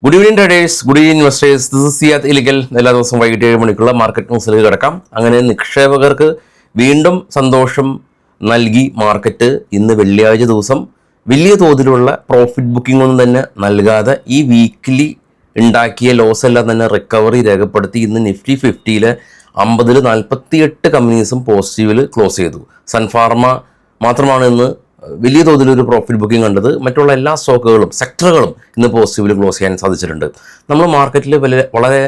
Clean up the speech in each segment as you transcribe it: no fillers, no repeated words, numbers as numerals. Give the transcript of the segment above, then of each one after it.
Good evening traders, good evening investors. This is Siyad Ilikkal. എല്ലാ ദിവസവും വൈകിട്ട് 7 മണിക്കുള്ള മാർക്കറ്റ് ന്യൂസിലേക്ക് കിടക്കാം. അങ്ങനെ നിക്ഷേപകർക്ക് വീണ്ടും സന്തോഷം നൽകി മാർക്കറ്റ് ഇന്ന് വെള്ളിയാഴ്ച ദിവസം വലിയ തോതിലുള്ള പ്രോഫിറ്റ് ബുക്കിംഗ് ഒന്നും തന്നെ നൽകാതെ ഈ വീക്കിലി ഉണ്ടാക്കിയ ലോസ് എല്ലാം തന്നെ റിക്കവറി രേഖപ്പെടുത്തി ഇന്ന് നിഫ്റ്റി 50-ലെ 50-ൽ 48 കമ്പനീസും പോസിറ്റീവിൽ ക്ലോസ് ചെയ്തു. സൺഫാർമ മാത്രമാണ് ഇന്ന് വലിയ തോതിലൊരു പ്രോഫിറ്റ് ബുക്കിംഗ് കണ്ടത്. മറ്റുള്ള എല്ലാ സ്റ്റോക്കുകളും സെക്ടറുകളും ഇന്ന് പോസിറ്റീവിൽ ക്ലോസ് ചെയ്യാൻ സാധിച്ചിട്ടുണ്ട്. നമ്മൾ മാർക്കറ്റിൽ വളരെ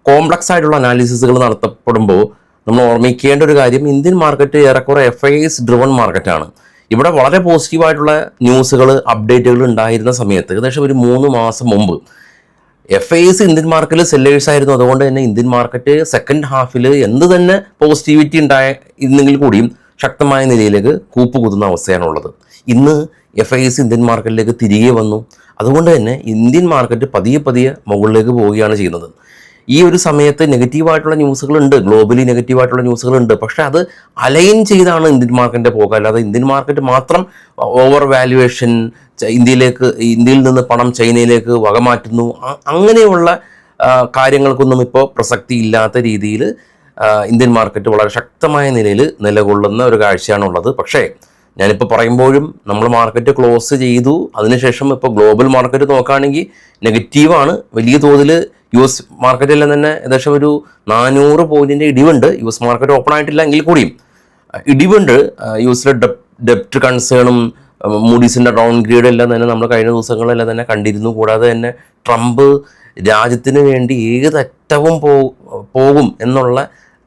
കോംപ്ലക്സ് ആയിട്ടുള്ള അനാലിസിസുകൾ നടത്തപ്പെടുമ്പോൾ നമ്മൾ ഓർമ്മിക്കേണ്ട ഒരു കാര്യം, ഇന്ത്യൻ മാർക്കറ്റ് ഏറെക്കുറെ FIIs ഡ്രിവൺ മാർക്കറ്റാണ്. ഇവിടെ വളരെ പോസിറ്റീവായിട്ടുള്ള ന്യൂസുകൾ, അപ്ഡേറ്റുകൾ ഉണ്ടായിരുന്ന സമയത്ത് ഏകദേശം ഒരു 3 മാസം മുമ്പ് FIIs ഇന്ത്യൻ മാർക്കറ്റിൽ സെല്ലേഴ്സ് ആയിരുന്നു. അതുകൊണ്ട് തന്നെ ഇന്ത്യൻ മാർക്കറ്റ് സെക്കൻഡ് ഹാഫിൽ എന്ത് തന്നെ പോസിറ്റിവിറ്റി ഉണ്ടായിരുന്നെങ്കിൽ കൂടിയും ശക്തമായ നിലയിലേക്ക് കൂപ്പുകുത്തുന്ന അവസ്ഥയാണുള്ളത്. ഇന്ന് FIIs ഇന്ത്യൻ മാർക്കറ്റിലേക്ക് തിരികെ വന്നു. അതുകൊണ്ട് തന്നെ ഇന്ത്യൻ മാർക്കറ്റ് പതിയെ മുകളിലേക്ക് പോവുകയാണ് ചെയ്യുന്നത്. ഈ ഒരു സമയത്ത് നെഗറ്റീവായിട്ടുള്ള ന്യൂസുകളുണ്ട്, ഗ്ലോബലി നെഗറ്റീവായിട്ടുള്ള ന്യൂസുകളുണ്ട്. പക്ഷേ അത് അലൈൻ ചെയ്താണ് ഇന്ത്യൻ മാർക്കറ്റിൻ്റെ പോക്ക്. അല്ലാതെ ഇന്ത്യൻ മാർക്കറ്റ് മാത്രം ഓവർ വാല്യുവേഷൻ, ഇന്ത്യയിൽ നിന്ന് പണം ചൈനയിലേക്ക് വകമാറ്റുന്നു, അങ്ങനെയുള്ള കാര്യങ്ങൾക്കൊന്നും ഇപ്പോൾ പ്രസക്തി ഇല്ലാത്ത രീതിയിൽ ഇന്ത്യൻ മാർക്കറ്റ് വളരെ ശക്തമായ നിലയിൽ നിലകൊള്ളുന്ന ഒരു കാഴ്ചയാണുള്ളത്. പക്ഷേ ഞാനിപ്പോൾ പറയുമ്പോഴും നമ്മൾ മാർക്കറ്റ് ക്ലോസ് ചെയ്തു. അതിനുശേഷം ഇപ്പോൾ ഗ്ലോബൽ മാർക്കറ്റ് നോക്കുകയാണെങ്കിൽ നെഗറ്റീവാണ്. വലിയ തോതിൽ US മാർക്കറ്റെല്ലാം തന്നെ ഏകദേശം ഒരു 400 പോയിന്റിൻ്റെ ഇടിവുണ്ട്. US മാർക്കറ്റ് ഓപ്പൺ ആയിട്ടില്ല എങ്കിൽ കൂടിയും ഇടിവുണ്ട്. യുഎസിലെ ഡെപ്റ്റ് കൺസേണും മൂഡീസിൻ്റെ ഡൗൺ ഗ്രേഡ് എല്ലാം തന്നെ നമ്മൾ കഴിഞ്ഞ ദിവസങ്ങളെല്ലാം തന്നെ കണ്ടിരുന്നു. കൂടാതെ തന്നെ ട്രംപ് രാജ്യത്തിന് വേണ്ടി ഏതറ്റവും പോകും എന്നുള്ള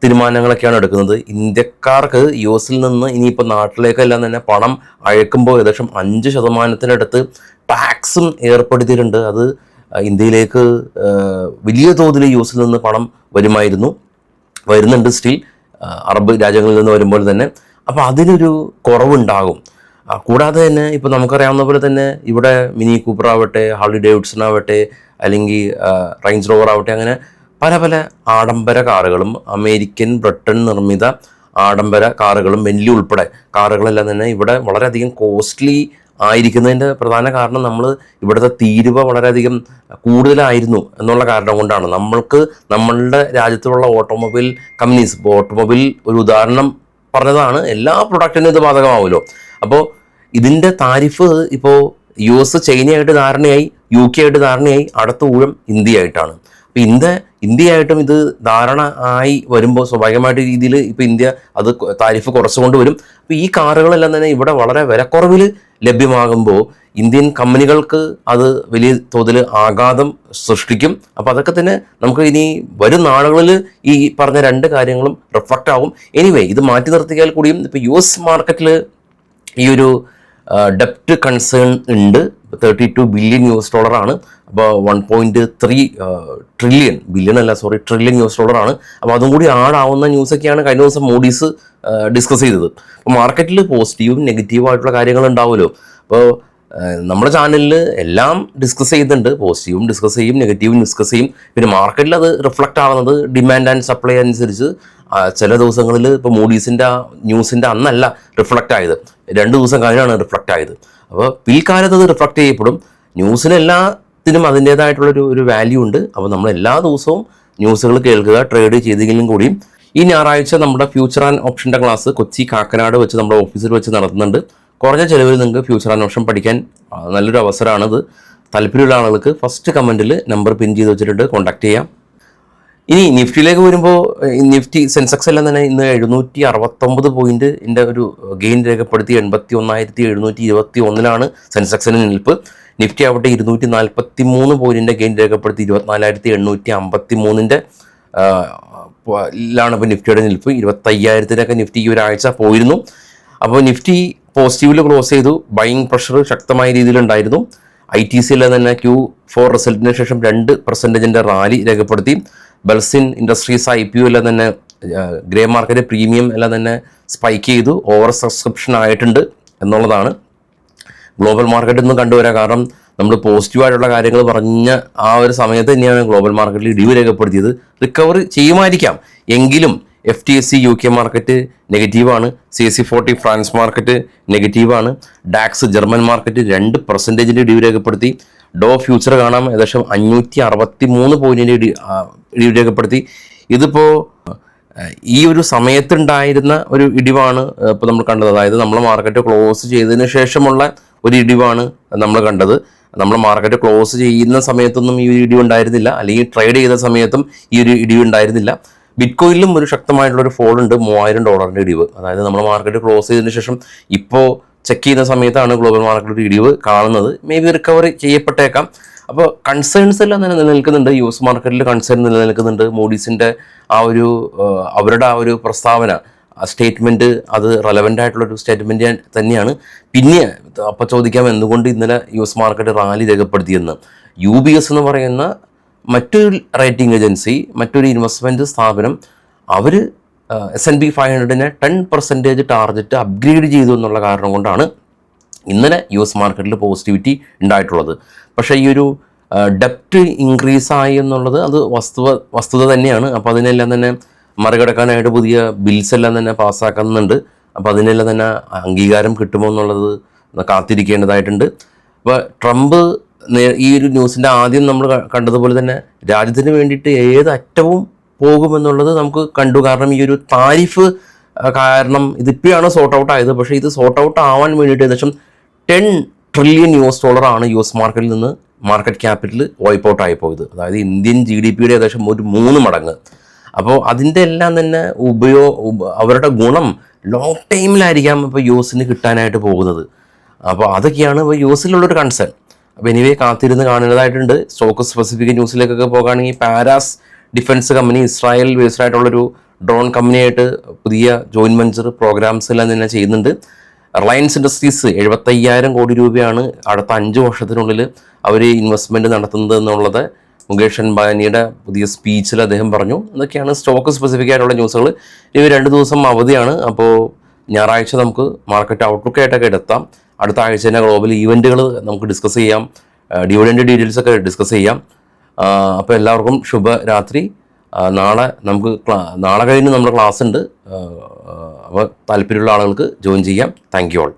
തീരുമാനങ്ങളൊക്കെയാണ് എടുക്കുന്നത്. ഇന്ത്യക്കാർക്ക് US നിന്ന് ഇനിയിപ്പോൾ നാട്ടിലേക്കെല്ലാം തന്നെ പണം അയക്കുമ്പോൾ ഏകദേശം 5% ടാക്സും ഏർപ്പെടുത്തിയിട്ടുണ്ട്. അത് ഇന്ത്യയിലേക്ക് വലിയ തോതിൽ US നിന്ന് പണം വരുന്നുണ്ട് സ്റ്റിൽ അറബ് രാജ്യങ്ങളിൽ നിന്ന് വരുമ്പോൾ തന്നെ. അപ്പോൾ അതിനൊരു കുറവുണ്ടാകും. കൂടാതെ തന്നെ ഇപ്പോൾ നമുക്കറിയാവുന്ന പോലെ തന്നെ ഇവിടെ മിനി കൂപ്പർ ആവട്ടെ, ഹാർലി ഡേവിഡ്സൺ ആവട്ടെ, അല്ലെങ്കിൽ റേഞ്ച് റോവർ ആവട്ടെ, അങ്ങനെ പല ആഡംബര കാറുകളും, അമേരിക്കൻ ബ്രിട്ടൻ നിർമ്മിത ആഡംബര കാറുകളും, ബെന്റ്ലി ഉൾപ്പെടെ കാറുകളെല്ലാം തന്നെ ഇവിടെ വളരെയധികം കോസ്റ്റ്ലി ആയിരിക്കുന്നതിൻ്റെ പ്രധാന കാരണം നമ്മൾ ഇവിടുത്തെ തീരുവ വളരെയധികം കൂടുതലായിരുന്നു എന്നുള്ള കാരണം കൊണ്ടാണ്. നമ്മളുടെ രാജ്യത്തുള്ള ഓട്ടോമൊബൈൽ കമ്പനീസ്, ഇപ്പോൾ ഓട്ടോമൊബൈൽ ഒരു ഉദാഹരണം പറഞ്ഞതാണ്, എല്ലാ പ്രൊഡക്റ്റിനും ഇത് ബാധകമാവുമല്ലോ. അപ്പോൾ ഇതിൻ്റെ താരിഫ് ഇപ്പോൾ US ചൈനയായിട്ട് ധാരണയായി, UK ആയിട്ട് ധാരണയായി, അടുത്ത ഊഴം ഇന്ത്യയായിട്ടാണ്. അപ്പോൾ ഇന്ത്യയായിട്ടും ഇത് ധാരണ ആയി വരുമ്പോൾ സ്വാഭാവികമായിട്ട് രീതിയിൽ ഇപ്പോൾ ഇന്ത്യ അത് താരിഫ് കുറച്ചുകൊണ്ട് വരും. അപ്പോൾ ഈ കാറുകളെല്ലാം തന്നെ ഇവിടെ വളരെ വിലക്കുറവിൽ ലഭ്യമാകുമ്പോൾ ഇന്ത്യൻ കമ്പനികൾക്ക് അത് വലിയ തോതിൽ ആഘാതം സൃഷ്ടിക്കും. അപ്പോൾ അതൊക്കെ തന്നെ നമുക്ക് ഇനി വരും നാളുകളിൽ ഈ പറഞ്ഞ 2 കാര്യങ്ങളും റിഫ്ലക്റ്റ് ആകും. എനിവേ, ഇത് മാറ്റി നിർത്തിയാൽ കൂടിയും ഇപ്പോൾ US മാർക്കറ്റിൽ ഈ ഒരു ഡെപ്റ്റ് കൺസേൺ ഉണ്ട്. $32 ബില്യൺ ആണ്. അപ്പോൾ 1.3 ട്രില്യൺ, ബില്യൺ അല്ല സോറി, ട്രില്യൺ ആണ്. അപ്പോൾ അതും കൂടി ആടാവുന്ന ന്യൂസൊക്കെയാണ് കഴിഞ്ഞ ദിവസം മൂഡീസ് ഡിസ്കസ് ചെയ്തത്. അപ്പോൾ മാർക്കറ്റിൽ പോസിറ്റീവും നെഗറ്റീവും ആയിട്ടുള്ള കാര്യങ്ങൾ ഉണ്ടാവുമല്ലോ. അപ്പോൾ നമ്മുടെ ചാനലിൽ എല്ലാം ഡിസ്കസ് ചെയ്യുന്നുണ്ട്. പോസിറ്റീവും ഡിസ്കസ് ചെയ്യും, നെഗറ്റീവും ഡിസ്കസ് ചെയ്യും. പിന്നെ മാർക്കറ്റിൽ അത് റിഫ്ലക്റ്റ് ആവുന്നത് ഡിമാൻഡ് ആൻഡ് സപ്ലൈ അനുസരിച്ച് ചില ദിവസങ്ങളിൽ ഇപ്പോൾ മൂഡീസിൻ്റെ ന്യൂസിൻ്റെ അന്നല്ല റിഫ്ലക്റ്റ് ആയത്, 2 ദിവസം കഴിഞ്ഞാണ് റിഫ്ലക്റ്റ് ആയത്. അപ്പോൾ പിൽക്കാലത്ത് അത് റിഫ്ലക്റ്റ് ചെയ്യപ്പെടും. ന്യൂസിന് എല്ലാത്തിനും അതിൻ്റേതായിട്ടുള്ളൊരു വാല്യൂ ഉണ്ട്. അപ്പോൾ നമ്മൾ എല്ലാ ദിവസവും ന്യൂസുകൾ കേൾക്കുക, ട്രേഡ് ചെയ്തെങ്കിലും കൂടിയും. ഈ ഞായറാഴ്ച നമ്മുടെ ഫ്യൂച്ചർ ആൻഡ് ഓപ്ഷൻ്റെ ക്ലാസ് കൊച്ചി കാക്കനാട് വെച്ച് നമ്മുടെ ഓഫീസിൽ വെച്ച് നടത്തുന്നുണ്ട്. കുറഞ്ഞ ചിലവിൽ നിങ്ങൾക്ക് ഫ്യൂച്ചർ ആൻഡ് ഓപ്ഷൻ പഠിക്കാൻ നല്ലൊരു അവസരമാണിത്. താല്പര്യമുള്ള ആളുകൾക്ക് ഫസ്റ്റ് കമൻറ്റിൽ നമ്പർ പിൻ ചെയ്ത് വെച്ചിട്ടുണ്ട്, കോൺടാക്ട് ചെയ്യാം. ഇനി നിഫ്റ്റിയിലേക്ക് വരുമ്പോൾ നിഫ്റ്റി സെൻസെക്സ് എല്ലാം തന്നെ ഇന്ന് 769 പോയിന്റിൻ്റെ ഒരു ഗെയിൻ രേഖപ്പെടുത്തി 81,721 സെൻസെക്സിന് നിൽപ്പ്. നിഫ്റ്റി ആവട്ടെ 243 പോയിന്റിൻ്റെ ഗെയിൻ രേഖപ്പെടുത്തി 24,853 ലാണ് ഇപ്പോൾ നിഫ്റ്റിയുടെ നിൽപ്പ്. 25,000 നിഫ്റ്റി ഈ ഒരാഴ്ച പോയിരുന്നു. അപ്പോൾ നിഫ്റ്റി പോസിറ്റീവിൽ ക്ലോസ് ചെയ്തു. ബൈയിങ് പ്രഷർ ശക്തമായ രീതിയിലുണ്ടായിരുന്നു. ITC എല്ലാം തന്നെ Q4 റിസൾട്ടിന് ശേഷം 2% റാലി രേഖപ്പെടുത്തി. ബൾസിൻ ഇൻഡസ്ട്രീസ് IPO എല്ലാം തന്നെ, ഗ്രേ മാർക്കറ്റ് പ്രീമിയം എല്ലാം തന്നെ സ്പൈക്ക് ചെയ്തു. ഓവർ സബ്സ്ക്രിപ്ഷൻ ആയിട്ടുണ്ട് എന്നുള്ളതാണ് ഗ്ലോബൽ മാർക്കറ്റിൽ നിന്ന് കണ്ടുവരാം. കാരണം നമ്മൾ പോസിറ്റീവായിട്ടുള്ള കാര്യങ്ങൾ പറഞ്ഞ ആ ഒരു സമയത്ത് തന്നെയാണ് ഗ്ലോബൽ മാർക്കറ്റിൽ ഇടിവ് രേഖപ്പെടുത്തിയത്. റിക്കവറി ചെയ്യുമായിരിക്കാം, എങ്കിലും FTSE UK മാർക്കറ്റ് നെഗറ്റീവാണ്. CAC 40 ഫ്രാൻസ് മാർക്കറ്റ് നെഗറ്റീവാണ്. ഡാക്സ് ജർമ്മൻ മാർക്കറ്റ് 2% ഇടിവ് രേഖപ്പെടുത്തി. ഡോ ഫ്യൂച്ചർ കാണാം ഏകദേശം 563 പോയിന്റിൻ്റെ ഇടിവ് രേഖപ്പെടുത്തി. ഇതിപ്പോൾ ഈ ഒരു സമയത്തുണ്ടായിരുന്ന ഒരു ഇടിവാണ് ഇപ്പോൾ നമ്മൾ കണ്ടത്. അതായത് നമ്മൾ മാർക്കറ്റ് ക്ലോസ് ചെയ്തതിന് ശേഷമുള്ള ഒരു ഇടിവാണ് നമ്മൾ കണ്ടത്. നമ്മൾ മാർക്കറ്റ് ക്ലോസ് ചെയ്യുന്ന സമയത്തൊന്നും ഈ ഒരു ഇടിവ് ഉണ്ടായിരുന്നില്ല, അല്ലെങ്കിൽ ട്രേഡ് ചെയ്ത സമയത്തും ഈ ഒരു ഇടിവ് ഉണ്ടായിരുന്നില്ല. ബിറ്റ്കോയിലും ഒരു ശക്തമായിട്ടുള്ളൊരു ഫോൾ ഉണ്ട്, $3000 ഇടിവ്. അതായത് നമ്മൾ മാർക്കറ്റ് ക്ലോസ് ചെയ്തതിന് ശേഷം ഇപ്പോൾ ചെക്ക് ചെയ്യുന്ന സമയത്താണ് ഗ്ലോബൽ മാർക്കറ്റ് ഇടിവ് കാണുന്നത്. മേ ബി റിക്കവറി ചെയ്യപ്പെട്ടേക്കാം. അപ്പോൾ കൺസേൺസ് എല്ലാം തന്നെ നിലനിൽക്കുന്നുണ്ട്. US മാർക്കറ്റിൽ കൺസേൺ നിലനിൽക്കുന്നുണ്ട്. മൂഡീസിൻ്റെ അവരുടെ ആ ഒരു പ്രസ്താവന, സ്റ്റേറ്റ്മെൻറ്റ്, അത് റെലവൻ്റ് ആയിട്ടുള്ളൊരു സ്റ്റേറ്റ്മെൻറ്റ് തന്നെയാണ്. പിന്നെ അപ്പോൾ ചോദിക്കാം എന്തുകൊണ്ട് ഇന്നലെ US മാർക്കറ്റ് റാലി രേഖപ്പെടുത്തിയെന്ന്. UBS എന്ന് പറയുന്ന മറ്റൊരു റേറ്റിംഗ് ഏജൻസി, മറ്റൊരു ഇൻവെസ്റ്റ്മെൻറ്റ് സ്ഥാപനം, അവർ S&P 500-നെ 10% ടാർഗറ്റ് അപ്ഗ്രേഡ് ചെയ്തു എന്നുള്ള കാരണം കൊണ്ടാണ് ഇന്നലെ US മാർക്കറ്റിൽ പോസിറ്റിവിറ്റി ഉണ്ടായിട്ടുള്ളത്. പക്ഷേ ഈ ഒരു ഡെപ്റ്റ് ഇൻക്രീസ് ആയി എന്നുള്ളത് അത് വസ്തുത തന്നെയാണ്. അപ്പോൾ അതിനെല്ലാം തന്നെ മറികടക്കാനായിട്ട് പുതിയ ബിൽസ് എല്ലാം തന്നെ പാസ്സാക്കുന്നുണ്ട്. അപ്പോൾ അതിനെല്ലാം തന്നെ അംഗീകാരം കിട്ടുമോ എന്നുള്ളത് കാത്തിരിക്കേണ്ടതായിട്ടുണ്ട്. അപ്പോൾ ട്രംപ് ഈ ഒരു ന്യൂസിൻ്റെ ആദ്യം നമ്മൾ കണ്ടതുപോലെ തന്നെ രാജ്യത്തിന് വേണ്ടിയിട്ട് ഏത് അറ്റവും പോകുമെന്നുള്ളത് നമുക്ക് കണ്ടു. കാരണം ഈ ഒരു താരിഫ് കാരണം ഇതിപ്പോഴാണ് സോർട്ട് ഔട്ട് ആയത്. പക്ഷേ ഇത് സോർട്ട് ഔട്ട് ആവാൻ വേണ്ടിയിട്ട് ഏകദേശം $10 ട്രില്യൺ ആണ് US മാർക്കറ്റിൽ നിന്ന് മാർക്കറ്റ് ക്യാപിറ്റൽ വൈപ്പ് ഔട്ട് ആയി പോയത്. അതായത് ഇന്ത്യൻ GDP-യുടെ ഏകദേശം ഒരു 3 മടങ്ങ്. അപ്പോൾ അതിൻ്റെ എല്ലാം തന്നെ അവരുടെ ഗുണം ലോങ് ടൈമിലായിരിക്കാം ഇപ്പോൾ US-ന് കിട്ടാനായിട്ട് പോകുന്നത്. അപ്പോൾ അതൊക്കെയാണ് ഇപ്പോൾ US-ലുള്ളൊരു കൺസേൺ. അപ്പോൾ എനിവേ കാത്തിരുന്ന് കാണേണ്ടതായിട്ടുണ്ട്. സ്റ്റോക്ക് സ്പെസിഫിക് ന്യൂസിലേക്കൊക്കെ പോകുകയാണെങ്കിൽ Paras defence company, Israel based ആയിട്ടുള്ളൊരു ഡ്രോൺ കമ്പനിയായിട്ട് പുതിയ ജോയിൻറ്റ് വെഞ്ചർ പ്രോഗ്രാംസ് എല്ലാം തന്നെ ചെയ്യുന്നുണ്ട്. റിലയൻസ് ഇൻഡസ്ട്രീസ് 75,000 കോടി രൂപയാണ് അടുത്ത 5 വർഷത്തിനുള്ളിൽ അവർ ഇൻവെസ്റ്റ്മെൻറ്റ് നടത്തുന്നത് എന്നുള്ളത് മുകേഷ് അംബാനിയുടെ പുതിയ സ്പീച്ചിൽ അദ്ദേഹം പറഞ്ഞു. ഇതൊക്കെയാണ് സ്റ്റോക്ക് സ്പെസിഫിക് ആയിട്ടുള്ള ന്യൂസുകൾ. ഇവ 2 ദിവസം അവധിയാണ്. അപ്പോൾ ഞായറാഴ്ച നമുക്ക് മാർക്കറ്റ് ഔട്ട്ലുക്ക് ആയിട്ടൊക്കെ എടുത്താം. അടുത്ത ആഴ്ച തന്നെ ഗ്ലോബൽ ഈവൻറ്റുകൾ നമുക്ക് ഡിസ്കസ് ചെയ്യാം, ഡിവിഡൻഡ് ഡീറ്റെയിൽസൊക്കെ ഡിസ്കസ് ചെയ്യാം. അപ്പോൾ എല്ലാവർക്കും ശുഭരാത്രി. നാളെ കഴിഞ്ഞ് നമ്മുടെ ക്ലാസ് ഉണ്ട്. അപ്പോൾ താല്പര്യമുള്ള ആളുകൾക്ക് ജോയിൻ ചെയ്യാം. Thank you all.